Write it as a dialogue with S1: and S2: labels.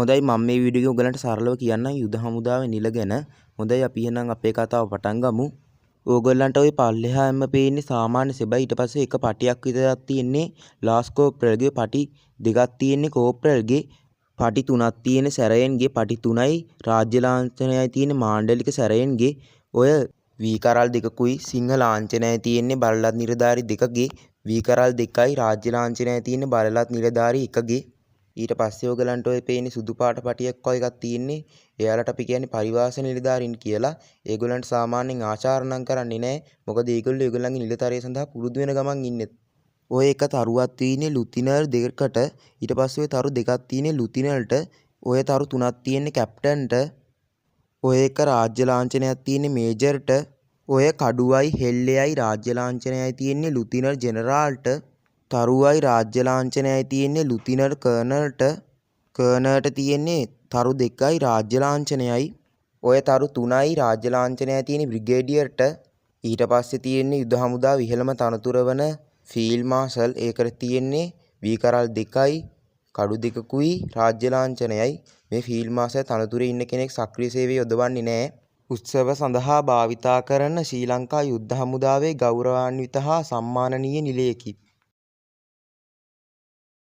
S1: හොඳයි මම මේ වීඩියෝ එක ඔයගලන්ට සරලව කියන්නම් යුද හමුදාවේ නිල ගැන. හොඳයි අපි එහෙනම් අපේ කතාව පටන් ගමු. ඕගොල්ලන්ට ওই පල්ලෙහාම පේන්නේ සාමාන්‍ය සෙබයි. ඊට පස්සේ එක පටියක් විතරක් තියෙන්නේ ලාස් කෝප්‍රල්ගේ. පටි දෙකක් තියෙන්නේ කෝප්‍රල්ගේ. පටි තුනක් තියෙන්නේ සැරයන්ගේ. පටි තුනයි රාජ්‍ය ලාංඡනයයි තියෙන්නේ මාණ්ඩලික සැරයන්ගේ. ඔය වී කරල් දෙකකුයි සිංහ ලාංඡනයයි තියෙන්නේ බලලත් නිලධාරි දෙකගේ. වී කරල් දෙකයි රාජ්‍ය ලාංඡනයයි තියෙන්නේ බලලත් නිලධාරි එකගේ. ඊට පස්සේ ඔයගලන්ට ඔය පේන්නේ සුදු පාට පටියක් වගේ එකක් තියෙන්නේ. එයාලට අපි කියන්නේ පරිවාස නිලධාරීන් කියලා. ඒගොල්ලන්ට සාමාන්‍යයෙන් ආචාර නම් කරන්නේ නැහැ. මොකද ඒගොල්ලෝ ඒගොල්ලන්ගේ නිලතරය සඳහා පුරුදු වෙන ගමන් ඉන්නේ. ඔය එක තරුවක් තියෙන්නේ ලුතිනර් දෙකකට. ඊට පස්සේ ඔය තරු දෙකක් තියෙන්නේ ලුතිනර්ට. ඔය තරු තුනක් තියෙන්නේ කැප්ටන්ට. ඔය එක රාජ්‍ය ලාංඡනයක් තියෙන්නේ මේජර්ට. ඔය කඩුවයි හෙල්ලෙයයි රාජ්‍ය ලාංඡනයයි තියෙන්නේ ලුතිනර් ජෙනරාල්ට. තරුවයි රාජ්‍ය ලාංඡනයයි තියෙන්නේ ලුතිනර් කර්නල්ට. කර්නල්ට තියෙන්නේ තරු දෙකයි රාජ්‍ය ලාංඡනයයි. ඔය තරු තුනයි රාජ්‍ය ලාංඡනයයි තියෙන්නේ බ්‍රිගේඩියර්ට. ඊට පස්සේ තියෙන්නේ යුද හමුදාවේ ඉහළම තනතුර වන ෆීල්ඩ් මාෂල්. ඒකට තියෙන්නේ වී කරල් දෙකයි කඩු දෙකකුයි රාජ්‍ය ලාංඡනයයි. මේ ෆීල්ඩ් මාෂල් තනතුරේ ඉන්න කෙනෙක් සක්‍රීය සේවය යොදවන්නේ නැහැ. උත්සව සඳහා භාවිතා කරන ශ්‍රී ලංකා යුද්ධ හමුදාවේ ගෞරවාන්විත හා සම්මානනීය නිලයකි.